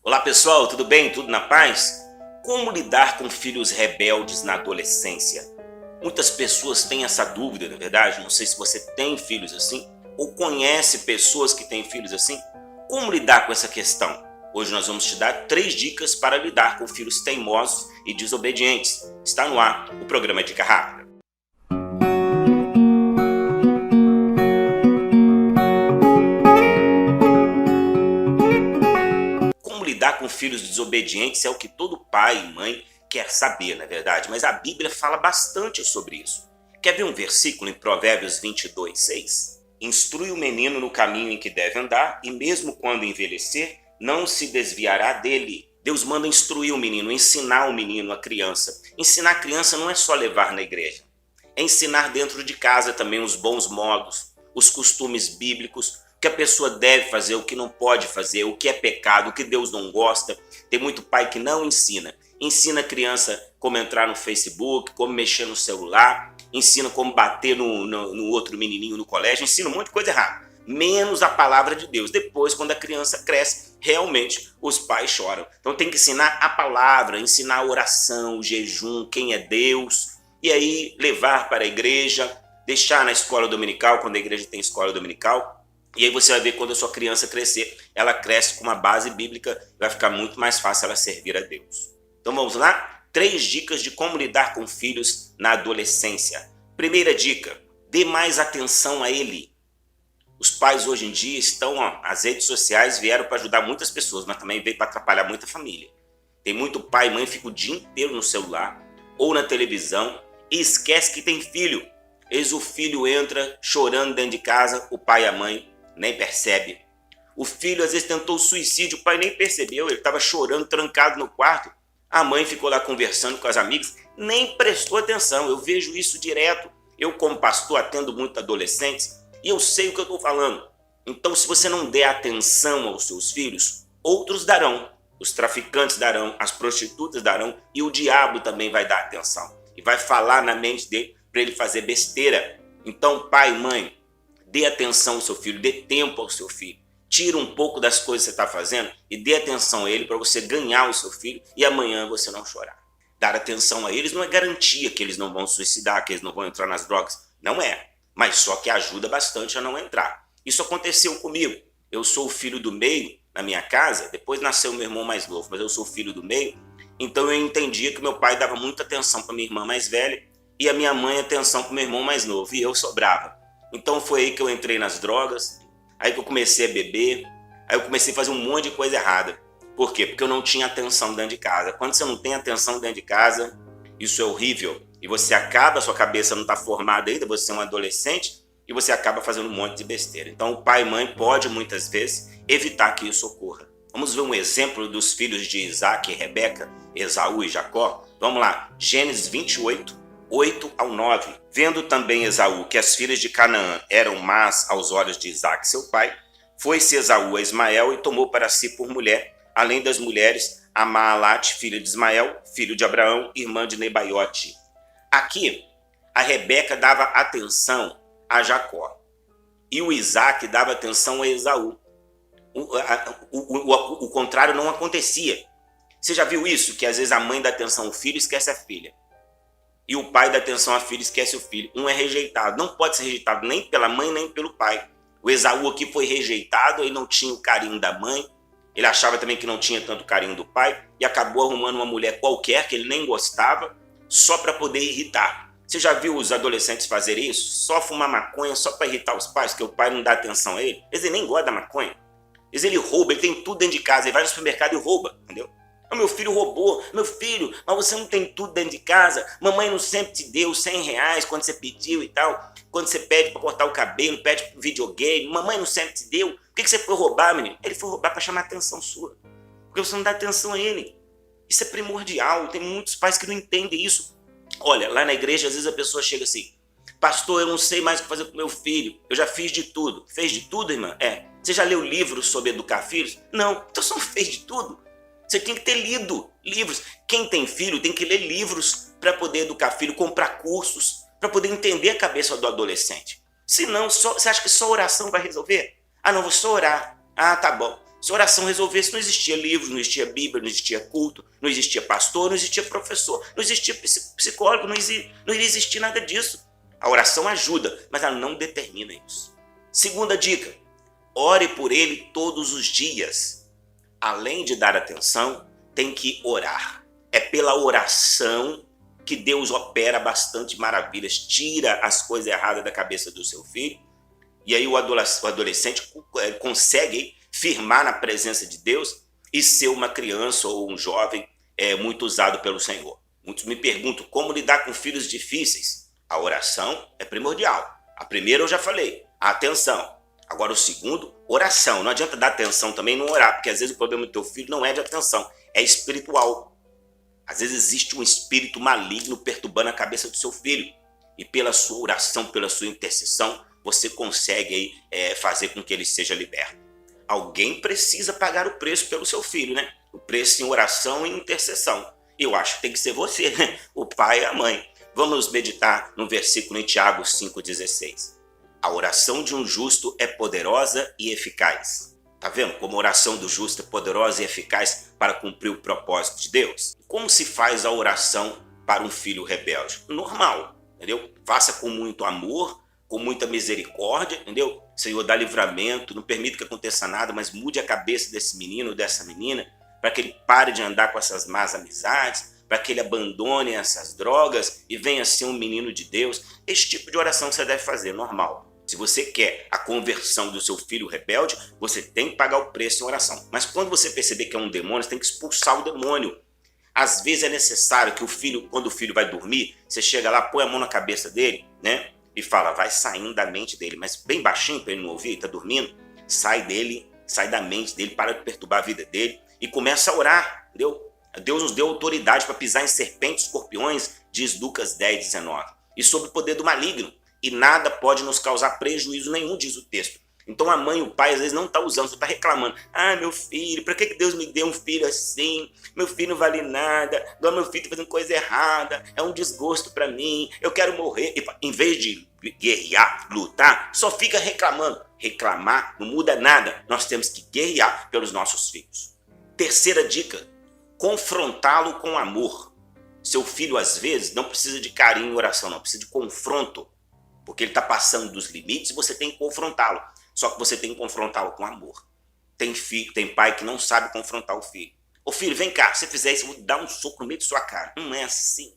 Olá pessoal, tudo bem? Tudo na paz? Como lidar com filhos rebeldes na adolescência? Muitas pessoas têm essa dúvida, na verdade. Não sei se você tem filhos assim ou conhece pessoas que têm filhos assim. Como lidar com essa questão? Hoje nós vamos te dar 3 dicas para lidar com filhos teimosos e desobedientes. Está no ar o programa Dica Rápida. Lidar com filhos desobedientes é o que todo pai e mãe quer saber, na é verdade, mas a Bíblia fala bastante sobre isso. Quer ver um versículo em Provérbios 22:6? Instrui o menino no caminho em que deve andar, e mesmo quando envelhecer, não se desviará dele. Deus manda instruir o menino, ensinar o menino, a criança. Ensinar a criança não é só levar na igreja, é ensinar dentro de casa também os bons modos, os costumes bíblicos, o que a pessoa deve fazer, o que não pode fazer, o que é pecado, o que Deus não gosta. Tem muito pai que não ensina. Ensina a criança como entrar no Facebook, como mexer no celular, ensina como bater no outro menininho no colégio, ensina um monte de coisa errada, menos a palavra de Deus. Depois, quando a criança cresce, realmente os pais choram. Então tem que ensinar a palavra, ensinar a oração, o jejum, quem é Deus, e aí levar para a igreja, deixar na escola dominical, quando a igreja tem escola dominical. E aí você vai ver, quando a sua criança crescer, ela cresce com uma base bíblica, vai ficar muito mais fácil ela servir a Deus. Então vamos lá? 3 dicas de como lidar com filhos na adolescência. Primeira dica, dê mais atenção a ele. Os pais hoje em dia estão, as redes sociais vieram para ajudar muitas pessoas, mas também veio para atrapalhar muita família. Tem muito pai e mãe que fica o dia inteiro no celular ou na televisão e esquece que tem filho. Eis o filho entra chorando dentro de casa, o pai e a mãe nem percebe. O filho às vezes tentou suicídio, o pai nem percebeu, ele estava chorando, trancado no quarto. A mãe ficou lá conversando com as amigas, nem prestou atenção. Eu vejo isso direto. Eu, como pastor, atendo muito adolescentes e eu sei o que eu estou falando. Então, se você não der atenção aos seus filhos, outros darão. Os traficantes darão, as prostitutas darão e o diabo também vai dar atenção. E vai falar na mente dele para ele fazer besteira. Então, pai e mãe, dê atenção ao seu filho, dê tempo ao seu filho. Tira um pouco das coisas que você está fazendo e dê atenção a ele para você ganhar o seu filho e amanhã você não chorar. Dar atenção a eles não é garantia que eles não vão suicidar, que eles não vão entrar nas drogas. Não é, mas só que ajuda bastante a não entrar. Isso aconteceu comigo. Eu sou o filho do meio na minha casa, depois nasceu meu irmão mais novo, mas eu sou o filho do meio. Então eu entendia que meu pai dava muita atenção para minha irmã mais velha e a minha mãe atenção para meu irmão mais novo, e eu sobrava. Então foi aí que eu entrei nas drogas, aí que eu comecei a beber, aí eu comecei a fazer um monte de coisa errada. Por quê? Porque eu não tinha atenção dentro de casa. Quando você não tem atenção dentro de casa, isso é horrível. E você acaba, sua cabeça não está formada ainda, você é um adolescente, e você acaba fazendo um monte de besteira. Então o pai e mãe pode muitas vezes evitar que isso ocorra. Vamos ver um exemplo dos filhos de Isaac e Rebeca, Esaú e Jacó? Vamos lá, Gênesis 28, 8 ao 9. Vendo também Esaú que as filhas de Canaã eram más aos olhos de Isaac, seu pai, foi-se Esaú a Ismael e tomou para si por mulher, além das mulheres, a Maalate, filha de Ismael, filho de Abraão, irmã de Nebaiote. Aqui, a Rebeca dava atenção a Jacó e o Isaac dava atenção a Esaú. O contrário não acontecia. Você já viu isso? Que às vezes a mãe dá atenção ao filho e esquece a filha. E o pai dá atenção à filha e esquece o filho. Um é rejeitado. Não pode ser rejeitado nem pela mãe, nem pelo pai. O Esaú aqui foi rejeitado, ele não tinha o carinho da mãe, ele achava também que não tinha tanto carinho do pai, e acabou arrumando uma mulher qualquer que ele nem gostava, só para poder irritar. Você já viu os adolescentes fazerem isso? Só fumar maconha, só para irritar os pais, porque o pai não dá atenção a ele? Ele nem gosta da maconha. Ele rouba, ele tem tudo dentro de casa, ele vai no supermercado e rouba, entendeu? Meu filho roubou. Meu filho, mas você não tem tudo dentro de casa? Mamãe não sempre te deu R$100 quando você pediu e tal? Quando você pede para cortar o cabelo, pede para videogame, mamãe não sempre te deu? Por que você foi roubar, menino? Ele foi roubar para chamar a atenção sua. Porque você não dá atenção a ele. Isso é primordial. Tem muitos pais que não entendem isso. Olha, lá na igreja, às vezes a pessoa chega assim: pastor, eu não sei mais o que fazer com meu filho. Eu já fiz de tudo. Fez de tudo, irmã? Você já leu livros sobre educar filhos? Não. Então você não fez de tudo. Você tem que ter lido livros. Quem tem filho tem que ler livros para poder educar filho, comprar cursos, para poder entender a cabeça do adolescente. Senão, você acha que só oração vai resolver? Ah, não, vou só orar. Ah, tá bom. Se a oração resolvesse, não existia livro, não existia Bíblia, não existia culto, não existia pastor, não existia professor, não existia psicólogo, não iria existir nada disso. A oração ajuda, mas ela não determina isso. Segunda dica, ore por ele todos os dias. Além de dar atenção, tem que orar. É pela oração que Deus opera bastante maravilhas, tira as coisas erradas da cabeça do seu filho, e aí o adolescente consegue firmar na presença de Deus e ser uma criança ou um jovem muito usado pelo Senhor. Muitos me perguntam como lidar com filhos difíceis. A oração é primordial. A primeira eu já falei, a atenção. Agora o segundo, oração. Não adianta dar atenção também e não orar, porque às vezes o problema do teu filho não é de atenção, é espiritual. Às vezes existe um espírito maligno perturbando a cabeça do seu filho. E pela sua oração, pela sua intercessão, você consegue fazer com que ele seja liberto. Alguém precisa pagar o preço pelo seu filho, né? O preço em oração e intercessão. Eu acho que tem que ser você, né? O pai e a mãe. Vamos meditar no versículo em Tiago 5,16. A oração de um justo é poderosa e eficaz. Tá vendo como a oração do justo é poderosa e eficaz para cumprir o propósito de Deus? Como se faz a oração para um filho rebelde? Normal, entendeu? Faça com muito amor, com muita misericórdia, entendeu? Senhor, dá livramento, não permita que aconteça nada, mas mude a cabeça desse menino ou dessa menina para que ele pare de andar com essas más amizades, para que ele abandone essas drogas e venha ser um menino de Deus. Esse tipo de oração você deve fazer, normal. Se você quer a conversão do seu filho rebelde, você tem que pagar o preço em oração. Mas quando você perceber que é um demônio, você tem que expulsar o demônio. Às vezes é necessário que o filho, quando o filho vai dormir, você chega lá, põe a mão na cabeça dele, né? E fala, vai saindo da mente dele, mas bem baixinho para ele não ouvir, está dormindo, sai dele, sai da mente dele, para de perturbar a vida dele e começa a orar, entendeu? Deus nos deu autoridade para pisar em serpentes, escorpiões, diz Lucas 10:19, e sobre o poder do maligno, e nada pode nos causar prejuízo nenhum, diz o texto. Então a mãe e o pai às vezes não estão usando, você está reclamando. Ah, meu filho, para que Deus me deu um filho assim? Meu filho não vale nada, meu filho está fazendo coisa errada, é um desgosto para mim, eu quero morrer. E, em vez de guerrear, lutar, só fica reclamando. Reclamar não muda nada, nós temos que guerrear pelos nossos filhos. Terceira dica, confrontá-lo com amor. Seu filho às vezes não precisa de carinho e oração, não, precisa de confronto, porque ele está passando dos limites e você tem que confrontá-lo. Só que você tem que confrontá-lo com amor. Tem filho, tem pai que não sabe confrontar o filho. Ô filho, vem cá, se você fizer isso, eu vou dar um soco no meio de sua cara. Não é assim.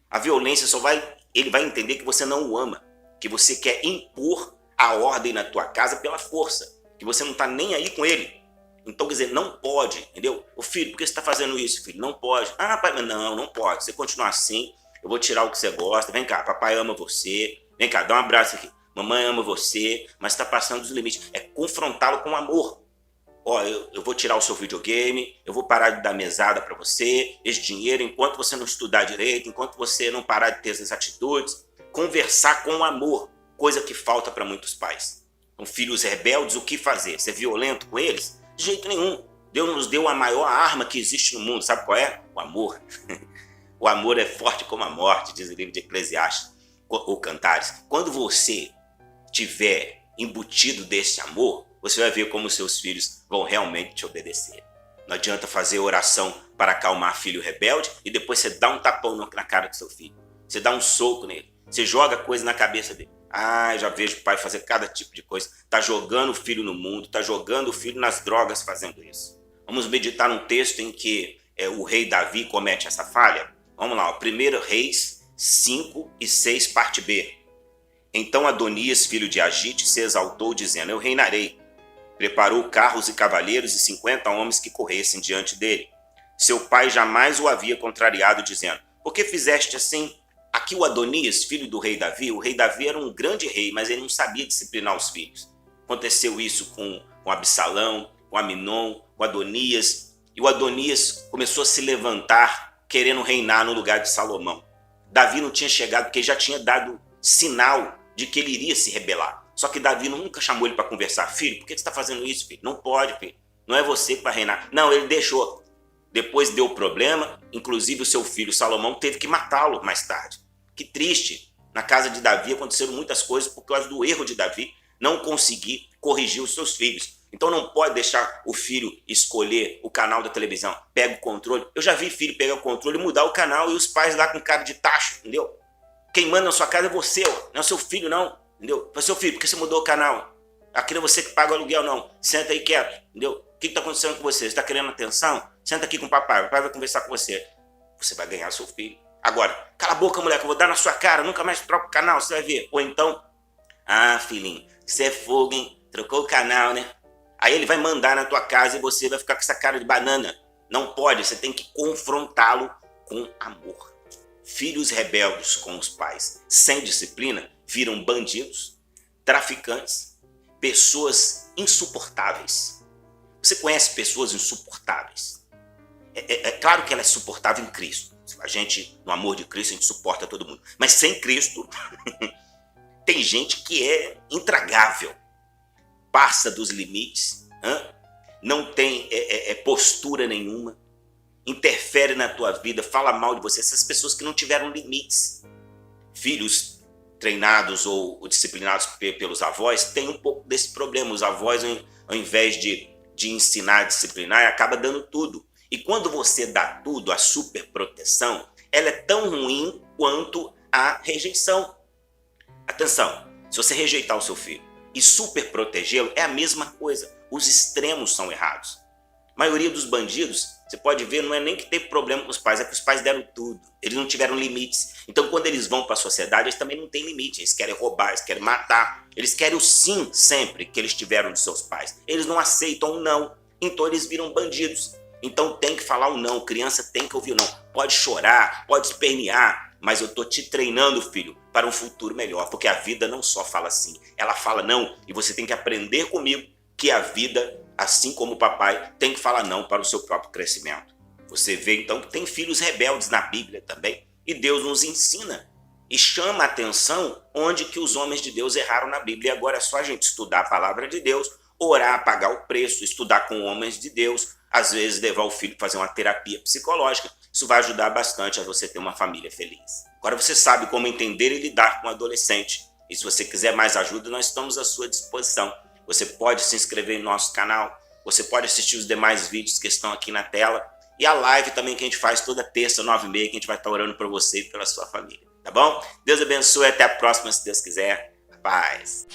A violência ele vai entender que você não o ama, que você quer impor a ordem na tua casa pela força, que você não está nem aí com ele. Então, quer dizer, não pode, entendeu? Ô filho, por que você está fazendo isso, filho? Não pode. Ah, pai, mas não pode. Se você continuar assim, eu vou tirar o que você gosta. Vem cá, papai ama você. Vem cá, dá um abraço aqui. Mamãe ama você, mas está passando dos limites. É confrontá-lo com amor. Ó, eu vou tirar o seu videogame, eu vou parar de dar mesada para você, esse dinheiro, enquanto você não estudar direito, enquanto você não parar de ter essas atitudes. Conversar com amor, coisa que falta para muitos pais. Com filhos rebeldes, o que fazer? Ser violento com eles? De jeito nenhum. Deus nos deu a maior arma que existe no mundo. Sabe qual é? O amor. O amor é forte como a morte, diz o livro de Eclesiastes, ou Cantares. Quando você tiver embutido desse amor, você vai ver como seus filhos vão realmente te obedecer. Não adianta fazer oração para acalmar filho rebelde e depois você dá um tapão na cara do seu filho. Você dá um soco nele. Você joga coisa na cabeça dele. Ah, já vejo o pai fazer cada tipo de coisa. Está jogando o filho no mundo, está jogando o filho nas drogas fazendo isso. Vamos meditar num texto em que o rei Davi comete essa falha? Vamos lá, 1 Reis 5:6, parte B. Então Adonias, filho de Agite, se exaltou, dizendo, eu reinarei. Preparou carros e cavaleiros e 50 homens que corressem diante dele. Seu pai jamais o havia contrariado, dizendo, por que fizeste assim? Aqui o Adonias, filho do rei Davi, o rei Davi era um grande rei, mas ele não sabia disciplinar os filhos. Aconteceu isso com Absalão, com Aminon, com Adonias, e o Adonias começou a se levantar, querendo reinar no lugar de Salomão. Davi não tinha chegado, porque ele já tinha dado sinal de que ele iria se rebelar. Só que Davi nunca chamou ele para conversar. Filho, por que você está fazendo isso, filho? Não pode, filho. Não é você que vai reinar. Não, ele deixou. Depois deu problema, inclusive o seu filho Salomão teve que matá-lo mais tarde. Que triste. Na casa de Davi aconteceram muitas coisas por causa do erro de Davi não conseguir corrigir os seus filhos. Então não pode deixar o filho escolher o canal da televisão. Pega o controle. Eu já vi filho pegar o controle e mudar o canal e os pais lá com cara de tacho, entendeu? Quem manda na sua casa é você, ó. Não é o seu filho, não. Entendeu? Foi seu filho, por que você mudou o canal? Aqui não é você que paga o aluguel, não. Senta aí quieto, entendeu? O que está acontecendo com você? Você está querendo atenção? Senta aqui com o papai vai conversar com você. Você vai ganhar seu filho. Agora, cala a boca, moleque, eu vou dar na sua cara, nunca mais troca o canal, você vai ver. Ou então, filhinho, você é fogo, hein? Trocou o canal, né? Aí ele vai mandar na tua casa e você vai ficar com essa cara de banana. Não pode, você tem que confrontá-lo com amor. Filhos rebeldes com os pais, sem disciplina, viram bandidos, traficantes, pessoas insuportáveis. Você conhece pessoas insuportáveis? É claro que ela é suportável em Cristo. A gente, no amor de Cristo, a gente suporta todo mundo. Mas sem Cristo, tem gente que é intragável. Passa dos limites, não tem postura nenhuma, interfere na tua vida, fala mal de você. Essas pessoas que não tiveram limites. Filhos treinados ou disciplinados pelos avós têm um pouco desse problema. Os avós, ao invés de ensinar, disciplinar, acaba dando tudo. E quando você dá tudo, a superproteção, ela é tão ruim quanto a rejeição. Atenção, se você rejeitar o seu filho e super protegê-lo, é a mesma coisa. Os extremos são errados. A maioria dos bandidos, você pode ver, não é nem que teve problema com os pais, é que os pais deram tudo. Eles não tiveram limites. Então, quando eles vão para a sociedade, eles também não têm limite. Eles querem roubar, eles querem matar. Eles querem o sim sempre que eles tiveram de seus pais. Eles não aceitam o não. Então, eles viram bandidos. Então, tem que falar o não. Criança tem que ouvir o não. Pode chorar, pode espernear, mas eu estou te treinando, filho, para um futuro melhor. Porque a vida não só fala sim, ela fala não. E você tem que aprender comigo que a vida, assim como o papai, tem que falar não para o seu próprio crescimento. Você vê então que tem filhos rebeldes na Bíblia também. E Deus nos ensina e chama a atenção onde que os homens de Deus erraram na Bíblia. E agora é só a gente estudar a palavra de Deus, orar, pagar o preço, estudar com homens de Deus, às vezes levar o filho para fazer uma terapia psicológica. Isso vai ajudar bastante a você ter uma família feliz. Agora você sabe como entender e lidar com um adolescente. E se você quiser mais ajuda, nós estamos à sua disposição. Você pode se inscrever em nosso canal, você pode assistir os demais vídeos que estão aqui na tela e a live também que a gente faz toda terça, 9h30, que a gente vai estar orando por você e pela sua família, tá bom? Deus abençoe, até a próxima, se Deus quiser. Paz.